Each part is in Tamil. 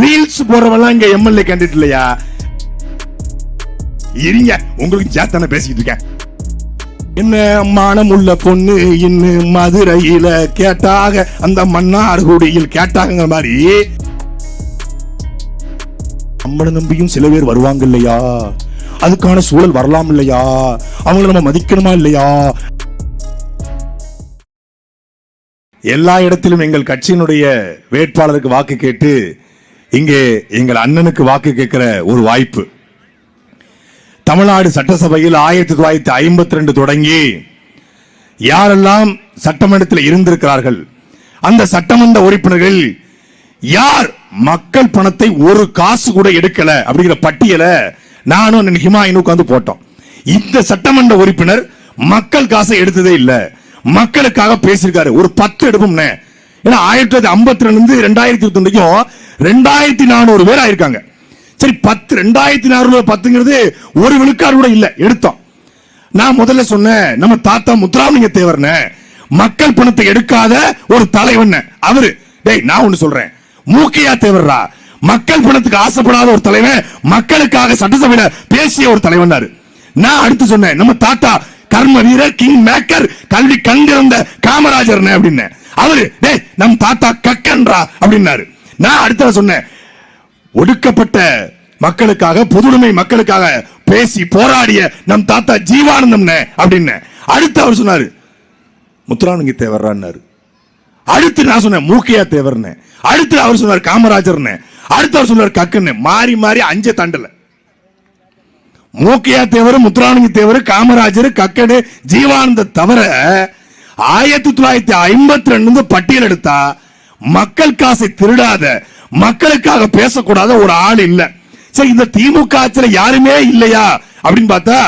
ரீல்ஸ் போறவெல்லாம் இங்க எம்எல்ஏ கேண்டிடேட் இல்லையா? இருங்க, உங்களுக்கு சேர்த்தான பேசிட்டு இருக்கேன். என்ன மானம் உள்ள பொண்ணு இன்னும் மதுரையில கேட்டாக, அந்த மன்னார்குடியில் கேட்டாங்க மாதிரி நம்மளை நம்பியும் சில பேர் வருவாங்க இல்லையா? அதுக்கான சூழல் வரலாம் இல்லையா? அவங்களை நம்ம மதிக்கணுமா இல்லையா? எல்லா இடத்திலும் எங்கள் கட்சியினுடைய வேட்பாளருக்கு வாக்கு கேட்டு இங்கே எங்கள் அண்ணனுக்கு வாக்கு கேட்கிற ஒரு வாய்ப்பு. தமிழ்நாடு சட்டசபையில் 1952 தொடங்கி யாரெல்லாம் சட்டமன்றத்தில் இருந்திருக்கிறார்கள், அந்த சட்டமன்ற உறுப்பினர்கள் யார் மக்கள் பணத்தை ஒரு காசு கூட எடுக்கல அப்படிங்கிற பட்டியலை நானும் ஹிமாயினும் உட்கார்ந்து போட்டோம். இந்த சட்டமன்ற உறுப்பினர் மக்கள் காசை எடுத்ததே இல்ல, மக்களுக்காக பேசியிருக்காரு. ஒரு 10 எடுப்போம். ஏன்னா 1952 2021 2400 பேர் ஆயிருக்காங்க. சரி, 2400 10ங்கிறது ஒரு விழுக்காடு கூட இல்ல எடுத்தோம். நான் முதல்ல சொன்னேன், நம்ம தாத்தா முத்துராமலிங்க தேவர்ன மக்கள் பணத்தை எடுக்காத ஒரு தலைவன் அவரு. டேய், நான் ஒண்ணு சொல்றேன், மூக்கையா தேவர்ரா மக்கள் பணத்துக்கு ஆசைப்படாத ஒரு தலைவன், மக்களுக்காக சட்டசபையில பேசிய ஒரு தலைவன். நான் அடுத்து சொன்னேன், நம்ம தாத்தா கர்ம வீரர், கிங் மேக்கர், கல்வி கண்டிருந்த காமராஜர் அப்படின்னு. அவரு டேய் நம் தாத்தா கக்கன்றா அப்படின்னாரு. நான் அடுத்த சொன்னேன், ஒடுக்கப்பட்ட மக்களுக்காக, பொதுவுடைமை மக்களுக்காக பேசி போராடிய நம் தாத்தா ஜீவானந்தம் அப்படின்னு. அடுத்து அவர் சொன்னாரு முத்துராமலிங்க தேவர்றாரு. அடுத்து நான் சொன்னேன் மூக்கையா தேவர்னு. அடுத்து அவர் சொன்னார் காமராஜர்னு. அடுத்து அவர் சொன்னார் கக்குன்னு. மாறி மாறி 5 தாண்டல. மூக்கையா தேவர், முத்துராமலிங்க தேவர், காமராஜர், கக்கடு, ஜீவானந்த தவிர 1952 பட்டியல் எடுத்தா மக்கள் காசை திருடாத, மக்களுக்காக பேசக்கூடாத ஒரு ஆள் இல்ல. சரி, இந்த திமுக ஆட்சியில யாருமே இல்லையா அப்படின்னு பார்த்தா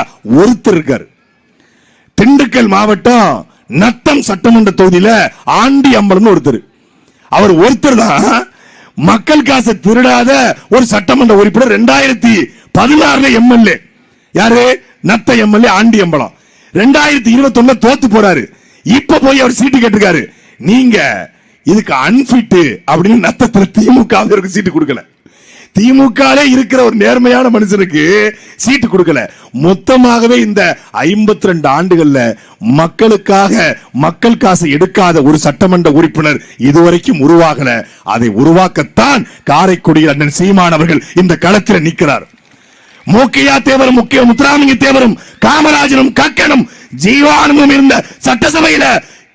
ஒருத்தர் இருக்காரு. திண்டுக்கல் மாவட்டம் நத்தம் சட்டமன்ற தொகுதியில ஆண்டி அம்பலம் ஒருத்தர். அவர் ஒருத்தர் தான் மக்கள் காசை திருடாத ஒரு சட்டமன்ற உறுப்பினர். 2016 எம்எல்ஏ. யாரு? நத்த எம்எல்ஏ ஆண்டி அம்பலம். 2021 தோத்து போறாரு. இப்ப போய் அவர் சீட்டு கேட்டிருக்காரு. நீங்க இதுக்கு அன்பிட் அப்படின்னு நத்தத்துல திமுக சீட்டு கொடுக்கல. திமுக இருக்கிற ஒரு நேர்மையான மனுஷனுக்கு சீட்டு கொடுக்கல. மொத்தமாகவே இந்த 52 ஆண்டுகள்ல மக்களுக்காக மக்கள் காசை எடுக்காத ஒரு சட்டமன்ற உறுப்பினர் இதுவரைக்கும் உருவாகல. அதை உருவாக்கத்தான் காரைக்குடியில் அண்ணன் சீமான் அவர்கள் இந்த களத்தில் நிற்கிறார். மூக்கையா தேவரும், முத்துராமலிங்க தேவரும், காமராஜரும், கக்கனும், ஜீவானந்தமும் இருந்த சட்டசபையில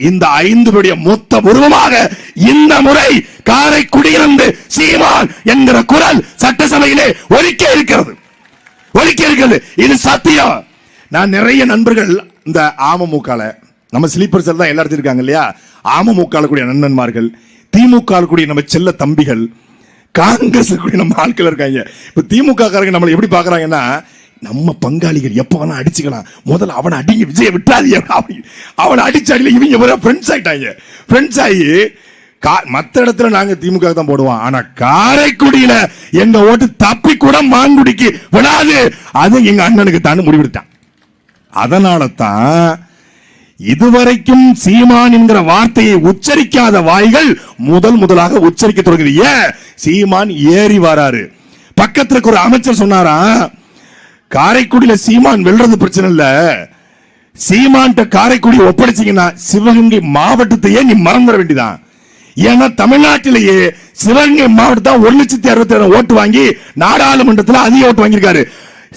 இந்த 5 மொத்த உருவமாக இந்த முறை காரைக்குடியிலிருந்து சீமான் என்கிற குரல் சட்டசபையிலே ஒலிக்க இருக்கிறது. இது சத்தியம். நான் நிறைய நண்பர்கள் இந்த அமமுகல, நம்ம ஸ்லீப்பர் செல் தான் எல்லாரும் இருக்காங்க இல்லையா, அமமுகல கூடிய நண்பன்மார்கள், திமுக கூடிய நம்ம செல்ல தம்பிகள், காங்கிரஸ் கூடிய நம்ம ஆட்கள் இருக்காங்க. இப்ப திமுக காரங்க நம்மளை எப்படி பாக்குறாங்கன்னா, நம்ம பங்காளிகள் எப்ப வேணா அடிச்சுக்கலாம், முதல்ல அவனை அடிங்க, விஜய விட்டாதீங்க, அவனை அடிச்சு அடியில இவங்க ஃப்ரெண்ட்ஸ் ஆயிட்டாங்க. ஃப்ரெண்ட்ஸ் ஆகி மத்த இடத்துல நாங்க திமுக தான் போடுவோம், ஆனா காரைக்குடியில எங்க ஓட்டு தப்பி கூட மாங்குடிக்கு விடாது, அது எங்க அண்ணனுக்கு தான் முடிவெடுத்தான். அதனால தான் இதுவரைக்கும் சீமான் என்கிற வார்த்தையை உச்சரிக்காத வாய்கள் முதலாக உச்சரிக்க தொடங்குது. ஏன்? சீமான் ஏறி வராரு. பக்கத்துல ஒரு அமைச்சர் சொன்னாரா, காரைக்குடியில சீமான் வெல்றது பிரச்சனை இல்ல, சீமான் காரைக்குடி ஒப்படைச்சீங்கன்னா சிவகங்கை மாவட்டத்தையே நீ மறந்துட வேண்டியதான். ஏன்னா தமிழ்நாட்டிலேயே சிவகங்கை மாவட்டம் 1,67,000 ஓட்டு வாங்கி நாடாளுமன்றத்தில் அதிக ஓட்டு வாங்கியிருக்காரு.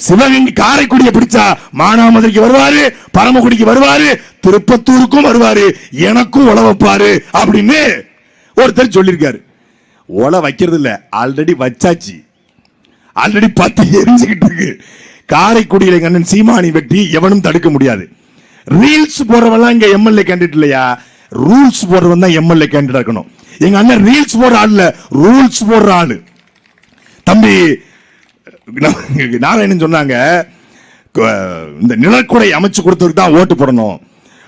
சிவகங்கை காரைக்குடியை பிடிச்சா மானாமதுரைக்கு வருவாரு, பரமக்குடிக்கு வருவாரு, திருப்பத்தூருக்கும் வருவாரு, எனக்கும் உழ வைப்பாரு அப்படின்னு ஒருத்தர் சொல்லியிருக்காரு. உழ வைக்கிறது இல்ல, ஆல்ரெடி வச்சாச்சு, ஆல்ரெடி 10 எரிஞ்சுக்கிட்டு இருக்கு. காரைக்குடியில அண்ணன் சீமானி வெற்றி எவனும் தடுக்க முடியாது. ரீல்ஸ் போடுறவெல்லாம் இங்க எம்எல்ஏ கேண்டிடேட் இல்லையா? ரூல்ஸ் போடுறவன் தான் எம்எல்ஏ கேண்டிடேட் இருக்கணும். எங்க அண்ணன் ரீல்ஸ் போடுற ஆள் இல்ல, ரூல்ஸ் போடுற ஆளு. தம்பி நாராயணன் சொன்னாங்க, இந்த நிலக்குடை அமைச்சு கொடுத்ததுக்கு தான் ஓட்டு போடணும்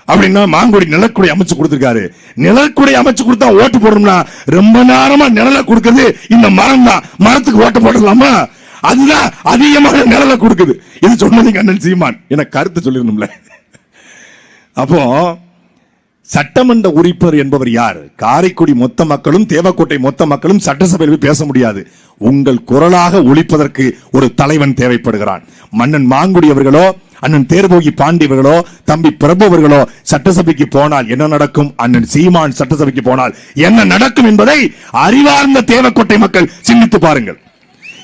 அப்படின்னா, மாங்குடி நிலக்குடை அமைச்சு கொடுத்திருக்காரு. நிலக்குடை அமைச்சு கொடுத்தா ஓட்டு போடணும்னா ரொம்ப நேரமா நிழலை கொடுக்குறது இந்த மரம் தான். மரத்துக்கு ஓட்டு போடலாமா? அதுதான் அதிகமான நிழலை கொடுக்குது. இது சொன்னது அண்ணன் சீமான். எனக்கு கருத்து சொல்லிடணும்ல. அப்போ சட்டமன்ற உறுப்பினர் என்பவர் யார்? காரைக்குடி மொத்த மக்களும் தேவக்கோட்டை மொத்த மக்களும் சட்டசபையில் பேச முடியாது. உங்கள் குரலாக ஒலிப்பதற்கு ஒரு தலைவன் தேவைப்படுகிறான். மன்னன் மாங்குடி அவர்களோ, அண்ணன் தேர்போகி பாண்டியவர்களோ, தம்பி பிரபு அவர்களோ சட்டசபைக்கு போனால் என்ன நடக்கும், அண்ணன் சீமான் சட்டசபைக்கு போனால் என்ன நடக்கும் என்பதை அறிவார்ந்த தேவக்கோட்டை மக்கள் சிந்தித்து பாருங்கள்.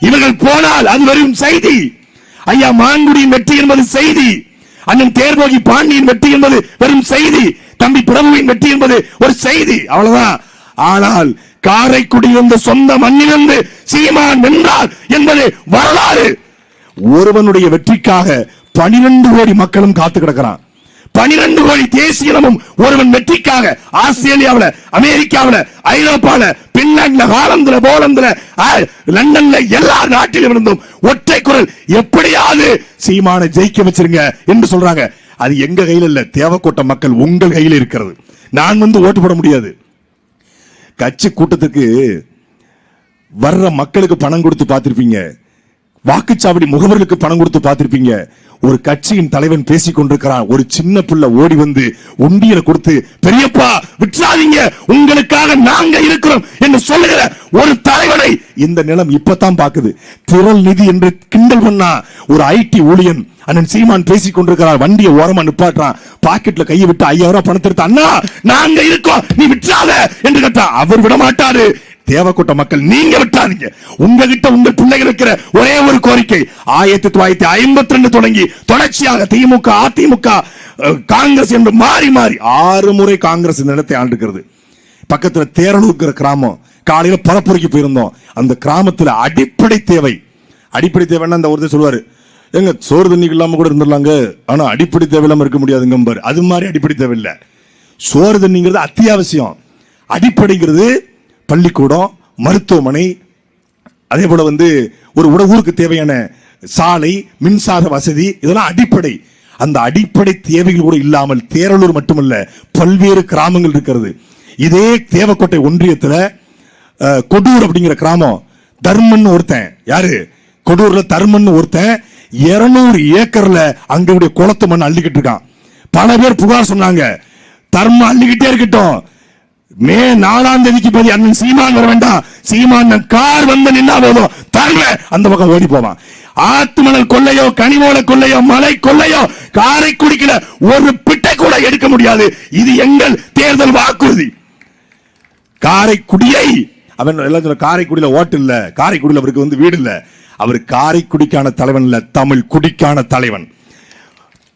இவர்கள் போனால் அது வெறும் செய்தி. ஐயா மாங்குடியின் வெற்றி என்பது செய்தி, அண்ணன் தேர்போகி பாண்டியின் வெற்றி என்பது வெறும் செய்தி, தம்பி பிரபுவின் வெற்றி என்பது ஒரு செய்தி, அவ்வளவுதான். ஆனால் காரைக்குடியிலிருந்து சொந்த மண்ணிலிருந்து சீமான் வென்றார் என்பது வரலாறு. ஒருவனுடைய வெற்றிக்காக 12 கோடி மக்களும் காத்து கிடக்கிறான். 12 கோடி தேசியமும் ஒருவன் வெற்றிக்காக ஆஸ்திரேலியாவில், அமெரிக்காவில், ஐரோப்பாவில், பின்லாந்துல, ஹாலந்துல, போலந்துல, லண்டன்ல எல்லா நாட்டிலும் இருந்தும் ஒற்றை குரல் எப்படியாவது சீமானை ஜெயிக்க வச்சிருங்க என்று சொல்றாங்க. அது எங்க கையில் இல்ல, தேவக்கோட்டை மக்கள் உங்கள் கையில் இருக்கிறது. நான் ஓட்டு போட முடியாது. கட்சி கூட்டத்துக்கு வர்ற மக்களுக்கு பணம் கொடுத்து பார்த்திருப்பீங்க, வாக்குச்சாவடி முகவர்களுக்கு பணம் கொடுத்து பார்த்திருப்பீங்க. ஒரு கட்சியின் தலைவன் பேசிக் கொண்டிருக்கிறான், ஒரு சின்ன பிள்ளை ஓடி வந்து உண்டியல கொடுத்து பெரியப்பா விட்டுறாதீங்க, உங்களுக்காக நாங்க இருக்கிறோம் என்று சொல்லுகிற ஒரு தலைவனை இந்த நிலம் இப்பதான் பாக்குது. திரள் நிதி என்று கிண்டல் பண்ணா ஒரு ஐடி ஊழியன் அண்ணன் சீமான் பேசிக் கொண்டிருக்கிறார். வண்டியை ஓரமா நிப்பாட்டான், பாக்கெட்ல கையை விட்டு 5000 ரூபாய் பணத்தை எடுத்து, அண்ணா நாங்க இருக்கோம் நீ விட்டுறாத என்று கேட்டா அவர் விட மாட்டாரு. தேவக்கோட்டை மக்கள் நீங்க விட்டாதீங்க. உங்ககிட்ட உங்கள் பிள்ளைகள் இருக்கிற ஒரே ஒரு கோரிக்கை, 1952 தொடங்கி தொடர்ச்சியாக திமுக, அதிமுக, காங்கிரஸ் என்று மாறி மாறி 6 முறை காங்கிரஸ் இந்த இடத்தை ஆண்டுகிறது. பக்கத்துல தேரலூர் கிராமம், காலையில பரப்புரைக்கு போயிருந்தோம். அந்த கிராமத்துல அடிப்படை தேவை, அடிப்படை தேவைன்னா அந்த ஒருத்தர் சொல்லுவாரு, எங்க சோறு தண்ணிக்கு இல்லாம கூட இருந்துடலாங்க, ஆனா அடிப்படை தேவை இல்லாம இருக்க முடியாதுங்க. அது மாதிரி அடிப்படை தேவை இல்ல. சோறு தண்ணிங்கிறது அத்தியாவசியம். அடிப்படைங்கிறது பள்ளிக்கூடம், மருத்துவமனை, அதே போல ஒரு ஊருக்கு தேவையான சாலை, மின்சார வசதி, இதெல்லாம் அடிப்படை. அந்த அடிப்படை தேவைகள் கூட இல்லாமல் தேரலூர் மட்டுமல்ல பல்வேறு கிராமங்கள் இருக்கிறது. இதே தேவக்கோட்டை ஒன்றியத்துல கொடூர் அப்படிங்கிற கிராமம், தர்மன் ஒருத்தன், யாரு கொடூர்ல தர்மன் ஒருத்தன் 200 ஏக்கர்ல அங்களுடைய குளத்து மண் அள்ளிக்கிட்டு இருக்கான். பல பேர் புகார் சொன்னாங்க, தர்மம் அள்ளிக்கிட்டே இருக்கட்டும், மே 4ஆம் தேதிக்கு பதி அண்ணன் சீமான் வர வேண்டாம், சீமான் கார் நின்னா போதும் தர்ம அந்த பக்கம் ஓடி போவான். ஆத்துமணல் கொள்ளையோ, கனிமோல கொள்ளையோ, மலை கொள்ளையோ காரைக்குடிக்குல ஒரு பிட்டை கூட எடுக்க முடியாது. இது எங்கள் தேர்தல் வாக்குறுதி. காரைக்குடியை அவன் எல்லாம் காரைக்குடியில ஓட்டு இல்ல, காரைக்குடியில் அவருக்கு வீடு இல்ல, அவர் காரைக்குடிக்கான தலைவன் இல்ல, தமிழ் குடிக்கான தலைவன்.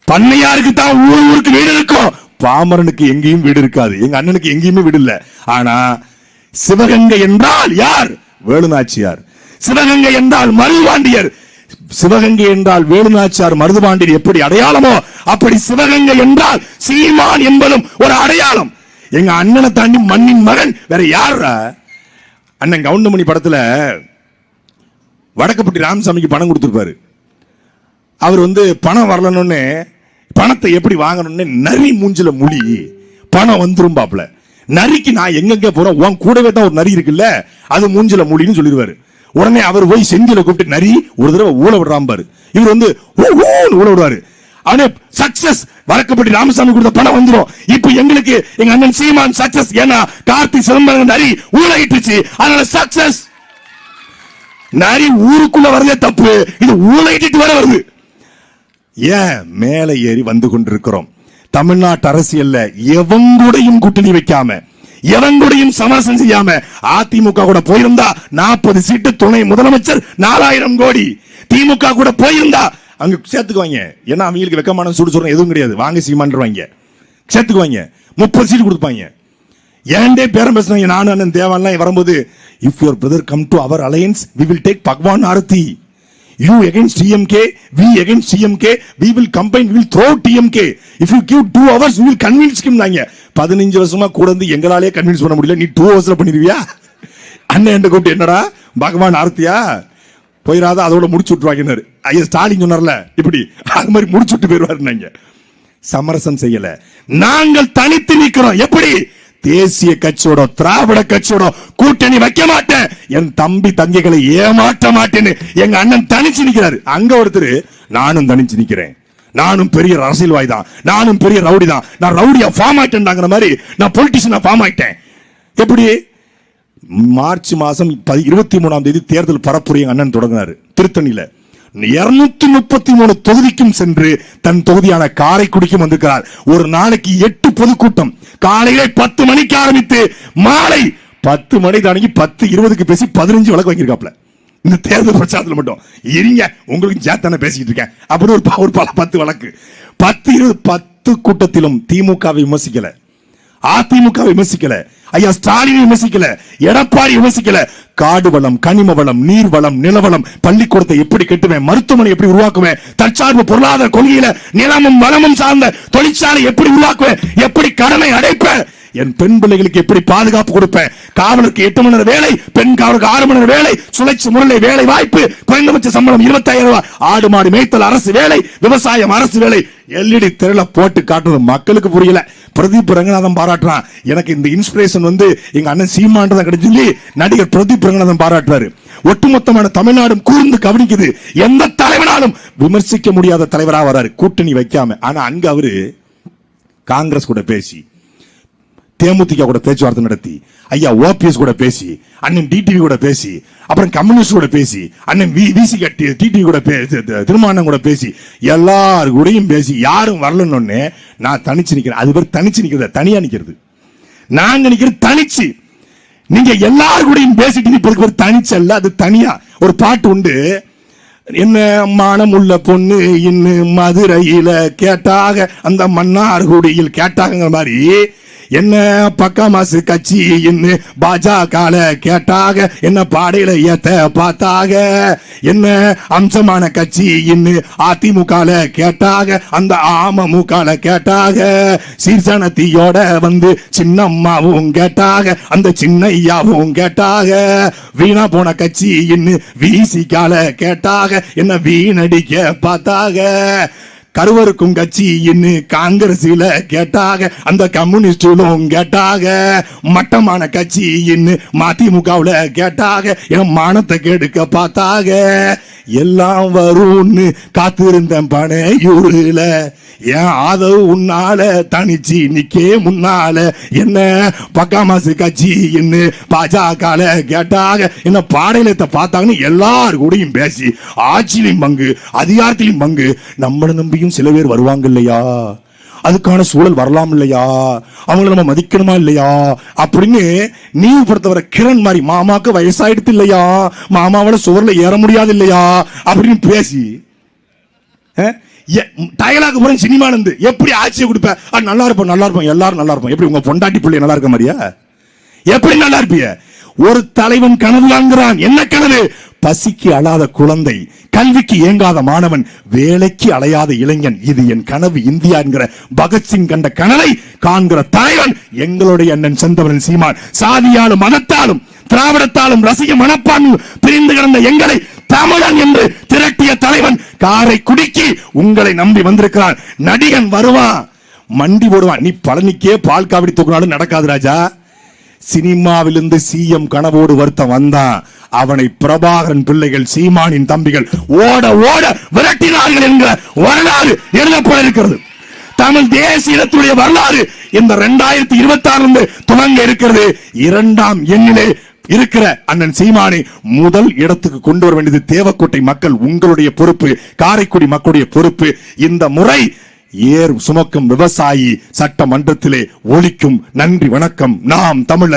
பண்ணையாருக்கு தான் ஊருக்கு வீடு இருக்கும், பாமரனுக்கு எங்கேயும் வீடு இருக்காது. எங்க அண்ணனுக்கு எங்கேயுமே வீடு இல்ல. ஆனா சிவகங்கை என்றால் யார்? வேலுநாச்சியார். சிவகங்கை என்றால் மருதுபாண்டியர். சிவகங்கை என்றால் வேலுநாச்சியார், மருதுபாண்டியர் எப்படி அடையாளமோ அப்படி சிவகங்கை என்றால் சீமான் என்பதும் ஒரு அடையாளம். எங்க அண்ணனை தாண்டி மண்ணின் மகன் வேற யார்? அண்ணன் கவுண்டமணி படத்துல வடக்கப்பட்டி ராமசாமிக்கு பணம் கொடுத்திருப்பாரு. அவர் பணம் வரலன்னு, பணத்தை எப்படி வாங்கணும்னு நரி மூஞ்சில முழி பணம் வந்துரும் பாப்ல. நரிக்கு நான் எங்க போறோம், உன் கூடவே தான் ஒரு நரி இருக்குல்ல, அது மூஞ்சில முழின்னு சொல்லிடுவாரு. உடனே அவர் போய் செந்தில கூப்பிட்டு நரி ஒரு தடவை ஊழ விடுறாம்பாரு. இவர் ஊழ விடுவாரு. அவனே சக்சஸ், வடக்கப்பட்டி ராமசாமி கொடுத்த பணம் வந்துடும். இப்ப எங்களுக்கு எங்க அண்ணன் சீமான் சக்சஸ், ஏன்னா கார்த்தி சிதம்பரம் நரி ஊழகிட்டுச்சு, அதனால சக்சஸ். நரி ஊருக்குள்ள வரதே தப்பு, இது ஊழகிட்டு வர வருது. ஏன் மேலே ஏறி வந்து கொண்டிருக்கிறோம்? தமிழ்நாட்டு அரசியல்ல எவங்கூடையும் கூட்டணி வைக்காம, எவங்கூடையும் சமரசம் செய்யாம அதிமுக கூட போயிருந்தா 40 சீட்டு, துணை முதலமைச்சர் 4000 கோடி. திமுக கூட போயிருந்தா அங்க சேர்த்துக்குவாங்க. ஏன்னா அவங்களுக்கு வெக்கமான சூடு சொல்ற எதுவும் கிடையாது, வாங்க சீமான்வாங்க, சேர்த்துக்குவாங்க. 30 சீட்டு கொடுப்பாங்க. ஏன்டே பேரம் பேசுனாங்க, நானும் அண்ணன் தேவான்லாம் வரும்போது, if your brother come to our alliance we will take Bhagwan aarti. You against TMK, we against TMK, we will combine, we will throw TMK. If you give 2 hours, we will convince him. 15 வருஷமா கூட எங்களாலே கன்வின்ஸ் பண்ண முடியல, நீ 2 ஹவர்ஸ்ல பண்ணிடுவியா? அண்ணன் என்ன கூப்பிட்டு என்னடா பகவான் ஆர்த்தியா போயிடாத, அதோட முடிச்சு விட்டுருவாங்க. ஐயா ஸ்டாலின் சொன்னார்ல, இப்படி அது மாதிரி முடிச்சு விட்டு போயிருவாரு. சமரசம் செய்யல, நாங்கள் தனித்து நிற்கிறோம். எப்படி? தேசிய கட்சியோட, திராவிட கட்சியோட கூட்டணி வைக்க மாட்டேன், என் தம்பி தங்கைகளை ஏமாற்ற மாட்டேன்னு எங்க அண்ணன் தனிச்சு நிக்கிறாரு. அங்க ஒருத்தர் நானும் தனிச்சு நிக்கிறேன், நானும் பெரிய அரசியல்வாதி தான், நானும் பெரிய ரவுடி தான், நான் ரவுடியா ஃபார்ம் ஆயிட்டேன்ங்கிற மாதிரி நான் பொலிட்டிஷியனா ஃபார்ம் ஆயிட்டேன். எப்படி? மார்ச் மாசம் 23ஆம் தேதி தேர்தல் பரப்புரை எங்க அண்ணன் தொடங்கினாரு திருத்தணியில. 233 தொகுதிக்கும் சென்று தன் தொகுதியான காரைக்குடிக்கும் வந்திருக்கிறார். ஒரு நாளைக்கு 8 பொதுக்கூட்டம், காலையில 10 மணிக்கு ஆரம்பித்து மாலை 10 மணி தொடங்கி 10:20க்கு பேசி 15 வழக்கு வாங்கியிருக்காப்ல. இந்த தேர்தல் பிரச்சாரத்தில் மட்டும் இருங்க, உங்களுக்கு சேர்த்தான பேசிக்கிட்டு இருக்கேன் அப்படி ஒரு 10 வழக்கு. 10 கூட்டத்திலும் திமுகவை விமர்சிக்கல, அதிமுக விமர்சிக்கல, ஐயா ஸ்டாலின் விமர்சிக்கல, எடப்பாடி விமர்சிக்கல. காடு வளம், கனிம வளம், நீர் வளம், நிலவளம், பள்ளிக்கூடத்தை எப்படி கட்டுவேன், மருத்துவமனை எப்படி உருவாக்குவேன், தற்சார்பு பொருளாதார கொள்கையில நிலமும் வளமும் சார்ந்த தொழிற்சாலை எப்படி உருவாக்குவேன், எப்படி கடனை அடைப்பேன், என் பெண் பிள்ளைகளுக்கு எப்படி பாதுகாப்பு கொடுப்பேன், காவலருக்கு 8 மணி நேரம் வேலை, பெண் காவலருக்கு 6 மணி நேரம் வேலை, சுழற்சி முறையில் வேலை வாய்ப்பு, குறைந்தபட்ச சம்பளம் 25,000 ரூபாய், ஆடு மாடு மேய்த்தல் அரசு வேலை, விவசாயம் அரசு வேலை, எல்இடி திரையில போட்டு காட்டுறது மக்களுக்கு புரியல. பிரதீப் ரங்கநாதன் பாராட்டுறான். எனக்கு இந்த இன்ஸ்பிரேஷன் எங்க அண்ணன் சீமான் கிடைச்சு நடிகர் பிரதீப் ரங்கநாதன் பாராட்டுறாரு. ஒட்டுமொத்தமான தமிழ்நாடும் கூர்ந்து கவனிக்குது. எந்த தலைவனாலும் விமர்சிக்க முடியாத தலைவரா வராரு கூட்டணி வைக்காம. ஆனா அங்க அவரு காங்கிரஸ் கூட பேசி, தேமுதிக கூட பேச்சுவார்த்தை நடத்தி, ஐயா ஓபிஎஸ் கூட பேசி, அண்ணன் டிடிவி கூட பேசி, அப்புறம் கம்யூனிஸ்ட் கூட பேசி, அண்ணன் விசி டிடிவி கூட திருமாவளவன் கூட பேசி, எல்லாரு கூடயும் பேசி யாரும் வரலன்னு நான் தனிச்சு நிக்கிறேன். அது பேர் தனிச்சு நிக்கிறது, தனியா நிக்கிறது. நாங்க நிக்கிறது தனிச்சு. நீங்க எல்லாரு கூடயும் பேசிட்டு நிப்பதுக்கு ஒரு தனிச்சு அல்ல, அது தனியா. ஒரு பாட்டு உண்டு, என்ன மானம் உள்ள பொண்ணு இன்னும் மதுரையில கேட்டாக, அந்த மன்னார்குடியில் கேட்டாங்கிற மாதிரி, என்ன பக்க மாசு கட்சி என்ன பாஜக கேட்டாக, என்ன பாடையில ஏத்த பார்த்தாக, என்ன அம்சமான கட்சி இன்னும் அதிமுக கேட்டாக, அந்த அமமுக கேட்டாக, சீர்சனத்தியோட வந்து சின்னம்மாவும் கேட்டாக, அந்த சின்னையாவும் கேட்டாக, வீணா போன கட்சி இன்னும் விசிகால கேட்டாக, என்ன வீணடிக்க பார்த்தாக, கருவருக்கும் கட்சி இன்னும் காங்கிரஸ்ல கேட்டாக, அந்த கம்யூனிஸ்டும் கேட்டாக, மட்டமான கட்சி இன்னும் மதிமுகவுல கேட்டாக, என் மானத்தை கெடுக்க பார்த்தாக, எல்லாம் வரும்னு காத்திருந்த பனையூர்ல என் ஆதரவு உன்னால தனிச்சு நிக்கே முன்னால, என்ன பக்காமாசு கட்சி இன்னும் பாஜக கேட்டாக, என்ன பாடையிலத்தை பார்த்தாங்கன்னு எல்லாரு கூடயும் பேசி ஆட்சியிலும் பங்கு அதிகாரத்திலும் பங்கு. நம்மளை நம்பியும் சில பேர் வருவாங்க இல்லையா, அதுக்கான சூழல் வரலாம் இல்லையா, அவங்களை நம்ம மதிக்கணுமா இல்லையா அப்படின்னு நீங்க பொறுத்தவரை கிரண் மாதிரி மாமாக்கு வயசாயிடுத்து இல்லையா, மாமாவோட சுவர்ல ஏற முடியாது இல்லையா அப்படின்னு பேசி டயலாக் போற சினிமா இருந்து எப்படி ஆட்சியை கொடுப்ப, நல்லா இருப்போம் நல்லா இருப்போம் எல்லாரும் நல்லா இருப்போம். எப்படி உங்க பொண்டாட்டி பிள்ளை நல்லா இருக்க மாதிரியா? எப்படி நல்லா இருப்பீங்க? ஒரு தலைவன் கனவு காண்கிறான். என்ன கனவு? பசிக்கு அழாத குழந்தை, கல்விக்கு ஏங்காத மாணவன், வேலைக்கு அலையாத இளைஞன். இது என் கனவு இந்தியா என்கிற பகத்சிங் கண்ட கனவை காண்கிற தலைவன் எங்களுடைய அண்ணன் செந்தமிழன் சீமான். சாதியாலும் மதத்தாலும் திராவிடத்தாலும் ரசிக மனப்பான்மை பிரிந்து கிடந்த எங்களை தமிழன் என்று திரட்டிய தலைவன் காரைக்குடிக்கு உங்களை நம்பி வந்திருக்கிறான். நடிகன் வருவான், மண்டி போடுவான். நீ பழனிக்கே பால் காவடி தூக்கினாலும் நடக்காது ராஜா. சினிமாவிலிருந்து சிஎம் கனவோடு வருத்தம் வந்தான். அவனை பிரபாகரன் பிள்ளைகள் சீமானின் தம்பிகள் ஓட ஓட விரட்டினார்கள் என்கிற வரலாறு எழுதப்பட இருக்கிறது. தமிழ் தேசியத்துடைய வரலாறு இந்த 2026 துவங்க இருக்கிறது. 2ஆம் எண்ணிலே இருக்கிற அண்ணன் சீமானை முதல் இடத்துக்கு கொண்டு வர வேண்டியது தேவக்கோட்டை மக்கள் உங்களுடைய பொறுப்பு, காரைக்குடி மக்களுடைய பொறுப்பு. இந்த முறை ஏர் சுமக்கும் விவசாயி சட்டமன்றத்திலே ஒலிக்கும். நன்றி, வணக்கம். நாம் தமிழர்.